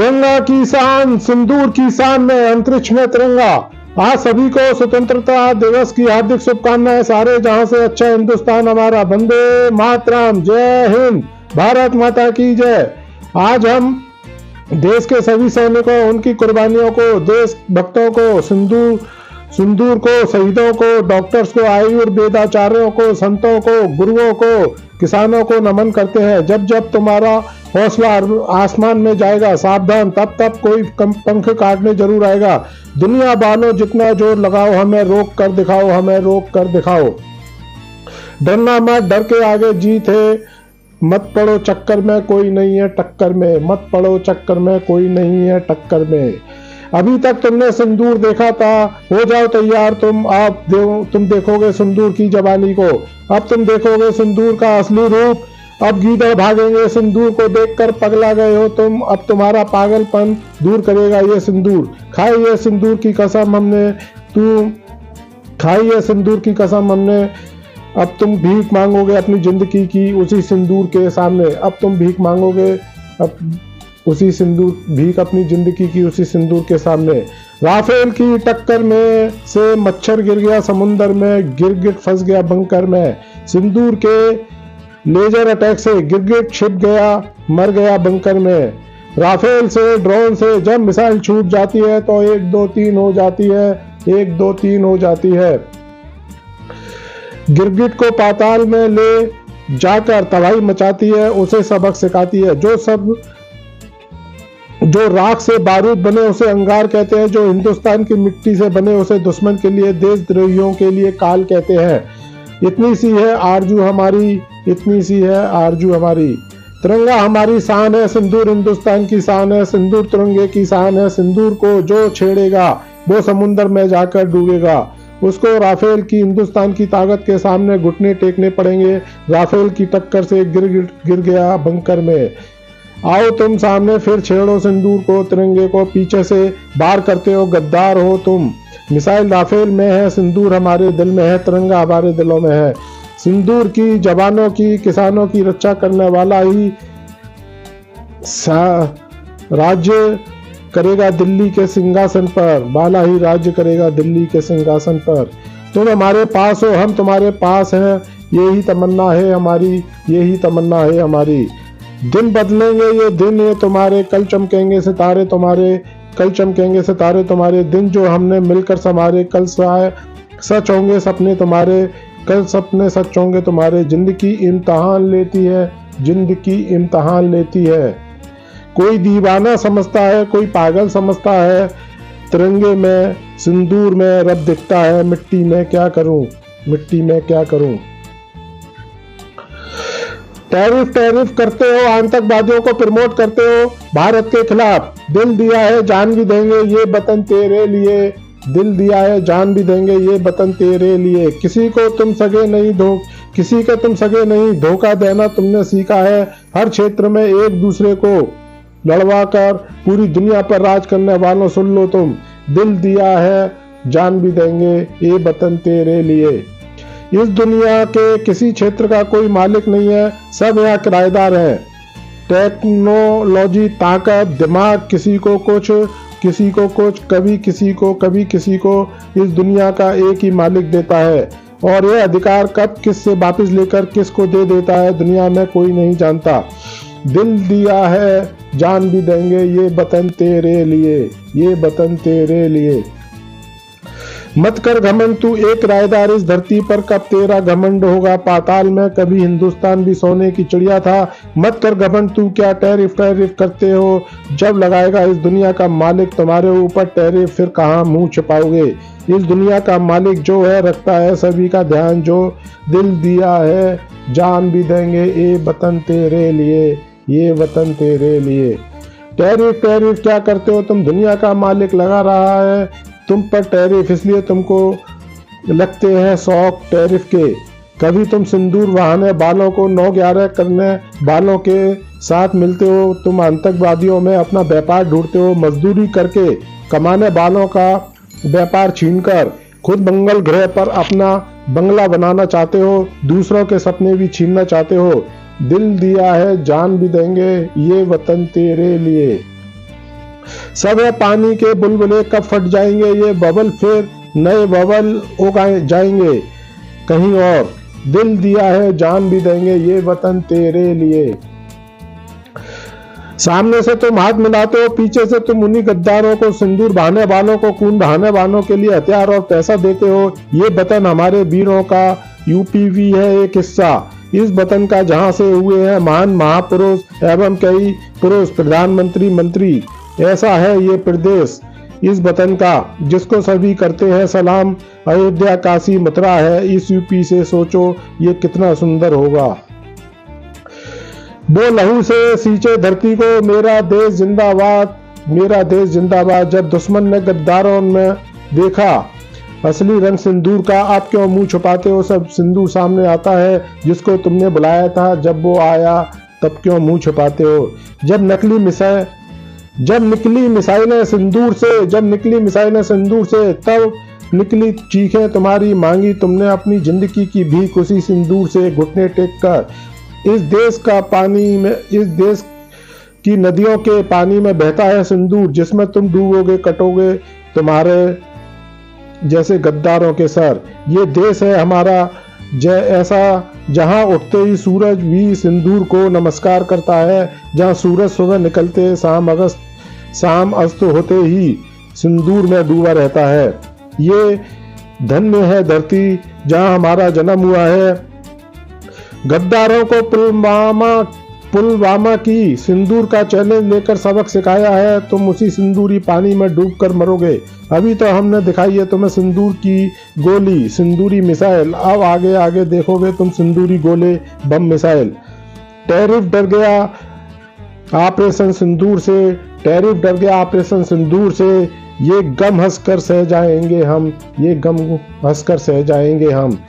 तिरंगा की शान, सिंदूर की शान में अंतरिक्ष में तिरंगा। आज सभी को स्वतंत्रता दिवस की हार्दिक शुभकामनाएं। सारे जहां से अच्छा हिंदुस्तान हमारा। वंदे मातरम। जय हिंद। भारत माता की जय। आज हम देश के सभी सैनिकों, उनकी कुर्बानियों को, देश भक्तों को, सिंदूर को, शहीदों को, डॉक्टर्स को, आयुर्वेदाचार्यों को, संतों को, गुरुओं को, किसानों को नमन करते हैं। जब जब तुम्हारा हौसला आसमान में जाएगा, सावधान, तब तब कोई पंख काटने जरूर आएगा। दुनिया वालों जितना जोर लगाओ, हमें रोक कर दिखाओ, हमें रोक कर दिखाओ। डरना मत, डर के आगे जीत है। मत पड़ो चक्कर में, कोई नहीं है टक्कर में। मत पड़ो चक्कर में, कोई नहीं है टक्कर में। अभी तक तुमने सिंदूर देखा था, हो जाओ तैयार तुम। तुम देखोगे सिंदूर की जवानी को। अब तुम देखोगे सिंदूर का असली रूप। अब गीदड़ भागेंगे सिंदूर को देखकर। पगला गए हो तुम, अब तुम्हारा पागलपन दूर करेगा ये सिंदूर। खाई ये सिंदूर की कसम हमने, तू खाई ये सिंदूर की कसम हमने। अब तुम भीख मांगोगे अपनी जिंदगी की उसी सिंदूर के सामने। अब तुम भीख मांगोगे भीख अपनी जिंदगी की उसी सिंदूर के सामने। राफेल की टक्कर में से मच्छर गिर गया समुंदर में, गिरगिट फंस गया बंकर में। सिंदूर के लेजर अटैक से गिरगिट छिप गया, मर गया बंकर में। राफेल से, ड्रोन से जब मिसाइल छूट जाती है तो 1 2 3 हो जाती है, 1 2 3 हो जाती है। गिरगिट को पाताल में ले जाकर तबाही मचाती है, उसे सबक सिखाती है। जो राख से बारूद बने उसे अंगार कहते हैं। जो हिंदुस्तान की मिट्टी से बने उसे दुश्मन के लिए, देशद्रोहियों के लिए काल कहते हैं। इतनी सी है आरजू हमारी, इतनी सी है आरजू हमारी। तिरंगा हमारी शान है, सिंदूर हिंदुस्तान की शान है। सिंदूर तिरंगे की शान है। सिंदूर को जो छेड़ेगा वो समुंदर में जाकर डूबेगा। उसको राफेल की, हिंदुस्तान की ताकत के सामने घुटने टेकने पड़ेंगे। राफेल की टक्कर से गिर गया बंकर में। आओ तुम सामने फिर छेड़ो सिंदूर को, तिरंगे को पीछे से बार करते हो, गद्दार हो तुम। मिसाइल राफेल में है, सिंदूर हमारे दिल में है, तिरंगा हमारे दिलों में है। सिंदूर की, जवानों की, किसानों की रक्षा करने वाला ही राज्य करेगा दिल्ली के सिंहासन पर। वाला ही राज्य करेगा दिल्ली के सिंहासन पर। तुम हमारे पास हो, हम तुम्हारे पास हैं, यही तमन्ना है हमारी, यही तमन्ना है हमारी। दिन बदलेंगे ये दिन, ये तुम्हारे, कल चमकेंगे सितारे तुम्हारे, कल चमकेंगे सितारे तुम्हारे। दिन जो हमने मिलकर संवारे, कल सच होंगे सपने तुम्हारे, कल सपने सच होंगे तुम्हारे। जिंदगी इम्तहान लेती है, जिंदगी इम्तहान लेती है। कोई दीवाना समझता है, कोई पागल समझता है। तिरंगे में, सिंदूर में रब दिखता है। मिट्टी में क्या करूं, मिट्टी में क्या करूं। टैरिफ करते हो, आतंकवादियों को प्रमोट करते हो भारत के खिलाफ। दिल दिया है जान भी देंगे ये वतन तेरे लिए, दिल दिया है जान भी देंगे ये वतन तेरे लिए। किसी को तुम सगे नहीं, धोखा देना तुमने सीखा है। हर क्षेत्र में एक दूसरे को लड़वा कर पूरी दुनिया पर राज करने वालों, सुन लो तुम। दिल दिया है जान भी देंगे ये वतन तेरे लिए। इस दुनिया के किसी क्षेत्र का कोई मालिक नहीं है, सब यहाँ किराएदार हैं। टेक्नोलॉजी, ताकत, दिमाग, किसी को कुछ, कभी किसी को इस दुनिया का एक ही मालिक देता है। और यह अधिकार कब किससे वापस लेकर किसको दे देता है, दुनिया में कोई नहीं जानता। दिल दिया है जान भी देंगे ये वतन तेरे लिए, ये वतन तेरे लिए। मत कर घमंड तू एक किराएदार इस धरती पर, कब तेरा घमंड होगा पाताल में। कभी हिंदुस्तान भी सोने की चिड़िया था। मत कर घमंड तू क्या टैरिफ करते हो। जब लगाएगा इस दुनिया का मालिक तुम्हारे ऊपर टैरिफ, फिर कहाँ मुंह छिपाओगे। इस दुनिया का मालिक जो है, रखता है सभी का ध्यान। जो दिल दिया है जान भी देंगे ये वतन तेरे लिए, ये वतन तेरे लिए। टैरिफ क्या करते हो तुम, दुनिया का मालिक लगा रहा है तुम पर टैरिफ, इसलिए तुमको लगते हैं शौक टैरिफ के। कभी तुम सिंदूर बहाने बालों को 9-11 करने वालों के साथ मिलते हो। तुम आतंकवादियों में अपना व्यापार ढूंढते हो। मजदूरी करके कमाने वालों का व्यापार छीनकर खुद मंगल ग्रह पर अपना बंगला बनाना चाहते हो, दूसरों के सपने भी छीनना चाहते हो। दिल दिया है जान भी देंगे ये वतन तेरे लिए। सब है पानी के बुलबुले, कब फट जाएंगे ये बबल, फिर नए बबल उगाए जाएंगे कहीं और। दिल दिया है जान भी देंगे ये वतन तेरे लिए। सामने से तुम हाथ मिलाते हो, पीछे से तुम उन्हीं गद्दारों को, सिंदूर बहाने वालों को, खून बहाने वालों के लिए हथियार और पैसा देते हो। ये वतन हमारे वीरों का यूपीवी है एक हिस्सा, इस वतन का जहां से हुए हैं महान महापुरुष एवं कई पुरुष प्रधानमंत्री मंत्री। ऐसा है ये प्रदेश इस वतन का जिसको सभी करते हैं सलाम। अयोध्या काशी मथुरा है इस यूपी से, सोचो ये कितना सुंदर होगा। वो लहू से सींचे धरती को, मेरा देश जिंदाबाद, मेरा देश जिंदाबाद। जब दुश्मन ने गद्दारों में देखा असली रंग सिंदूर का, आप क्यों मुंह छुपाते हो, सब सिंदूर सामने आता है जिसको तुमने बुलाया था। जब वो आया तब क्यों मुंह छुपाते हो। जब निकली मिसाइलें सिंदूर से, जब निकली मिसाइलें सिंदूर से, तब निकली चीखें तुम्हारी, मांगी तुमने अपनी जिंदगी की भीख उसी सिंदूर से घुटने टेक कर। इस देश का पानी में, इस देश की नदियों के पानी में बहता है सिंदूर, जिसमें तुम डूबोगे कटोगे तुम्हारे जैसे गद्दारों के सर। ये देश है हमारा ऐसा जहां उठते ही सूरज भी सिंदूर को नमस्कार करता है, जहां सूरज सुबह निकलते शाम अस्त होते ही सिंदूर में डूबा रहता है। ये धन्य है धरती जहां हमारा जन्म हुआ है। गद्दारों को पुलवामा की सिंदूर का चैलेंज लेकर सबक सिखाया है, तुम उसी सिंदूरी पानी में डूबकर मरोगे। अभी तो हमने दिखाई है तुम्हें सिंदूर की गोली, सिंदूरी मिसाइल, अब आगे आगे देखोगे तुम सिंदूरी गोले बम मिसाइल। टैरिफ डर गया ऑपरेशन सिंदूर से, टैरिफ डर गया ऑपरेशन सिंदूर से। ये गम हंसकर सह जाएंगे हम, ये गम हंसकर सह जाएंगे हम।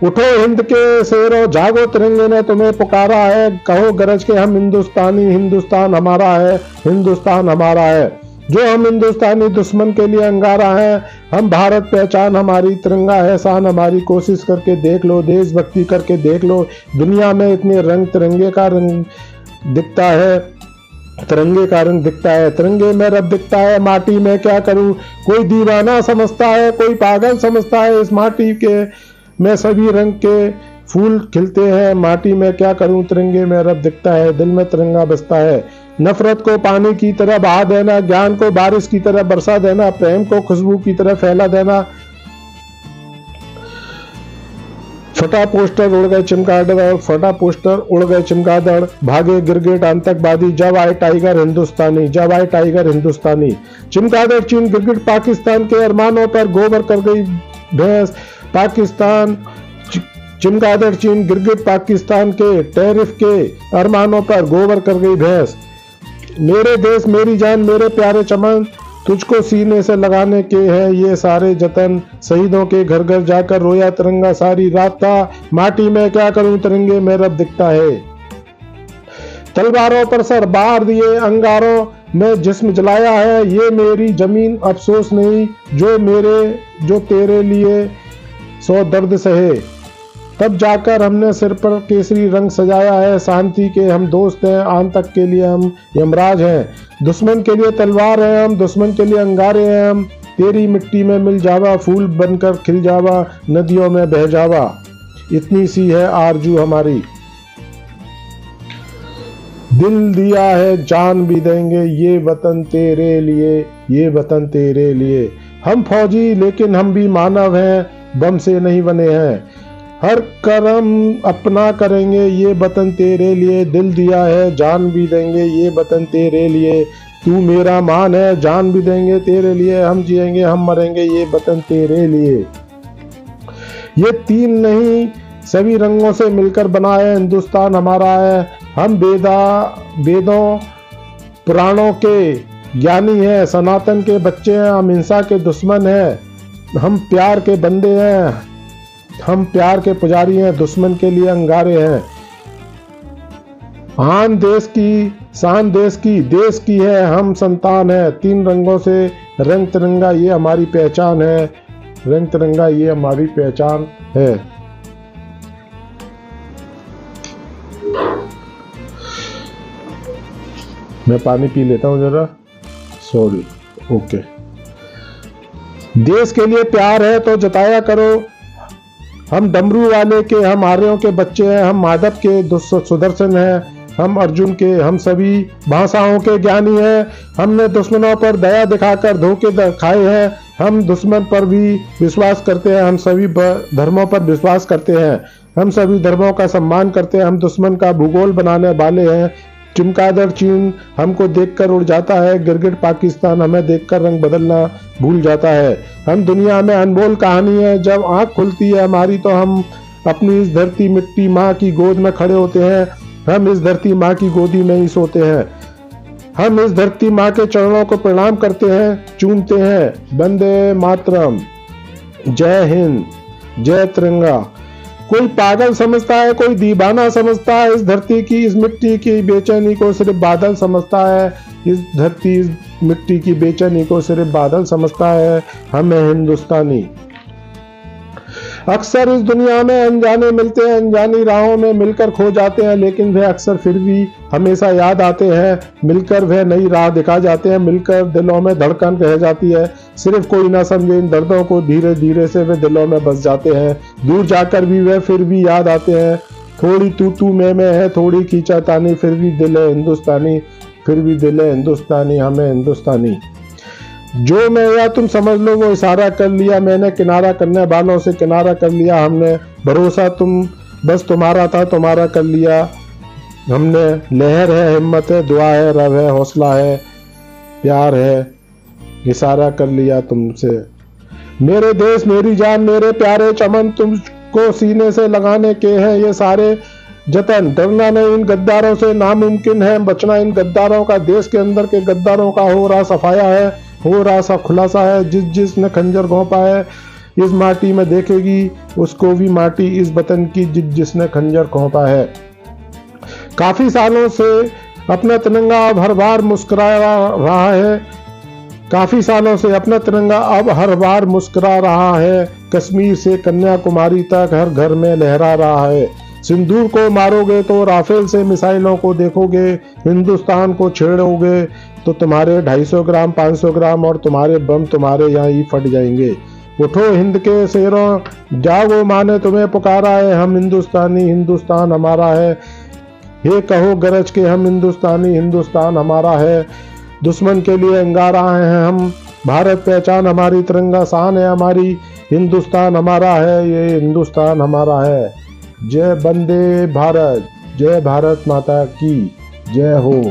उठो हिंद के शेरों, जागो तिरंगे ने तुम्हें पुकारा है, कहो गरज के हम हिंदुस्तानी, हिंदुस्तान हमारा है, हिंदुस्तान हमारा है। जो हम हिंदुस्तानी दुश्मन के लिए अंगारा है, हम भारत पहचान हमारी, तिरंगा है शान हमारी। कोशिश करके देख लो, देशभक्ति करके देख लो, दुनिया में इतने रंग तिरंगे का रंग दिखता है, तिरंगे का रंग दिखता है, तिरंगे में रब दिखता है। माटी में क्या करूं, कोई दीवाना समझता है, कोई पागल समझता है, इस माटी के में सभी रंग के फूल खिलते हैं। माटी में क्या करूं, तिरंगे में रब दिखता है, दिल में तिरंगा बसता है। नफरत को पानी की तरह बहा देना, ज्ञान को बारिश की तरह बरसा देना, प्रेम को खुशबू की तरह फैला देना। फटा पोस्टर उड़ गए चमगादड़, फटा पोस्टर उड़ गए चमगादड़, भागे गिरगिट आतंकवादी, जब आए टाइगर हिंदुस्तानी, जब आए टाइगर हिंदुस्तानी। चमगादड़ चीन गिरगिट पाकिस्तान के अरमानों पर गोबर कर गई भैंस। पाकिस्तान चमगादड़ चीन गिरगिट पाकिस्तान के टैरिफ के अरमानों पर गोबर कर गई भैंस। मेरे देश मेरी जान मेरे प्यारे चमन, तुझको सीने से लगाने के हैं ये सारे जतन। शहीदों के घर घर जाकर रोया तिरंगा सारी रात था, माटी में क्या करूं तिरंगे में रब दिखता है। तलवारों पर सर बार दिए अंगारों में जिस्म जलाया है, ये मेरी जमीन अफसोस नहीं जो तेरे लिए 100 दर्द सहे। तब जाकर हमने सिर पर केसरी रंग सजाया है, शांति के हम दोस्त हैं, आतंक के लिए हम यमराज हैं। दुश्मन के लिए तलवार है हम, दुश्मन के लिए अंगारे हैं हम। तेरी मिट्टी में मिल जावा, फूल बनकर खिल जावा, नदियों में बह जावा, इतनी सी है आरजू हमारी। दिल दिया है जान भी देंगे ये वतन तेरे लिए, ये वतन तेरे लिए। हम फौजी लेकिन हम भी मानव हैं, बम से नहीं बने हैं। हर कर्म अपना करेंगे ये वतन तेरे लिए, दिल दिया है जान भी देंगे ये वतन तेरे लिए। तू मेरा मान है, जान भी देंगे तेरे लिए, हम जिएंगे हम मरेंगे ये वतन तेरे लिए। ये तीन नहीं सभी रंगों से मिलकर बना है हिंदुस्तान हमारा है। हम वेदों पुराणों के ज्ञानी हैं, सनातन के बच्चे हैं, हम हिंसा के दुश्मन हैं, हम प्यार के बंदे हैं, हम प्यार के पुजारी हैं, दुश्मन के लिए अंगारे हैं। आन देश की शान देश की है, हम संतान है। तीन रंगों से रंग तिरंगा ये हमारी पहचान है, रंग तिरंगा ये हमारी पहचान है। मैं पानी पी लेता हूँ जरा। Sorry, okay. देश के लिए प्यार है तो जताया करो। हम डमरू वाले के, हम आर्यों के बच्चे हैं, हम माधव के सुदर्शन हैं, हम अर्जुन के, हम सभी भाषाओं के ज्ञानी हैं। हमने दुश्मनों पर दया दिखाकर धोखे खाए हैं। हम दुश्मन पर भी विश्वास करते हैं। हम सभी धर्मों पर विश्वास करते हैं। हम सभी धर्मों का सम्मान करते हैं। हम दुश्मन का भूगोल बनाने वाले हैं। चमगादड़ चीन हमको देखकर उड़ जाता है। गिरगिट पाकिस्तान हमें देखकर रंग बदलना भूल जाता है। हम दुनिया में अनमोल कहानी है। जब आंख खुलती है हमारी तो हम अपनी इस धरती मिट्टी माँ की गोद में खड़े होते हैं। हम इस धरती माँ की गोदी में ही सोते हैं। हम इस धरती माँ के चरणों को प्रणाम करते हैं, चूमते हैं। वंदे मातरम, जय हिंद, जय तिरंगा। कोई पागल समझता है, कोई दीवाना समझता है। इस धरती की, इस मिट्टी की बेचैनी को सिर्फ बादल समझता है। इस धरती, इस मिट्टी की बेचैनी को सिर्फ बादल समझता है। हम हैं हिंदुस्तानी। अक्सर इस दुनिया में अनजाने मिलते हैं, अनजानी राहों में मिलकर खो जाते हैं, लेकिन वे अक्सर फिर भी हमेशा याद आते हैं। मिलकर वे नई राह दिखा जाते हैं, मिलकर दिलों में धड़कन रह जाती है। सिर्फ कोई ना समझे इन दर्दों को, धीरे धीरे से वे दिलों में बस जाते हैं। दूर जाकर भी वे फिर भी याद आते हैं। थोड़ी तू तू मैं है, थोड़ी खींचातानी, फिर भी दिल है हिंदुस्तानी, फिर भी दिल है हिंदुस्तानी, हमें हिंदुस्तानी। जो मैं या तुम समझ लो वो इशारा कर लिया मैंने, किनारा करने वालों से किनारा कर लिया हमने। भरोसा तुम बस तुम्हारा था, तुम्हारा कर लिया हमने। लहर है, हिम्मत है, दुआ है, रब है, हौसला है, प्यार है, इशारा कर लिया तुमसे। मेरे देश मेरी जान, मेरे प्यारे चमन, तुमको सीने से लगाने के हैं ये सारे जतन। डरना नहीं इन गद्दारों से, नामुमकिन है बचना इन गद्दारों का। देश के अंदर के गद्दारों का हो रहा सफाया है, हो रहा सा खुलासा है। जिसने खंजर घोंपा है इस माटी में देखेगी उसको भी माटी इस वतन की, जिसने खंजर घोंपा है। काफी सालों से अपना तिरंगा अब हर बार मुस्कुरा रहा है। काफी सालों से अपना तिरंगा अब हर बार मुस्कुरा रहा है। कश्मीर से कन्याकुमारी तक हर घर में लहरा रहा है। सिंदूर को मारोगे तो राफेल से मिसाइलों को देखोगे। हिंदुस्तान को छेड़ोगे तो तुम्हारे 250 ग्राम 500 ग्राम और तुम्हारे बम तुम्हारे यहाँ ही फट जाएंगे। उठो हिंद के शेरों, जागो माने तुम्हें पुकारा है। हम हिंदुस्तानी, हिंदुस्तान हमारा है। ये कहो गरज के हम हिंदुस्तानी, हिंदुस्तान हमारा है। दुश्मन के लिए अंगारा हैं हम, भारत पहचान हमारी, तिरंगा शान है हमारी। हिंदुस्तान हमारा है, ये हिंदुस्तान हमारा है। जय वंदे भारत, जय भारत माता की जय हो।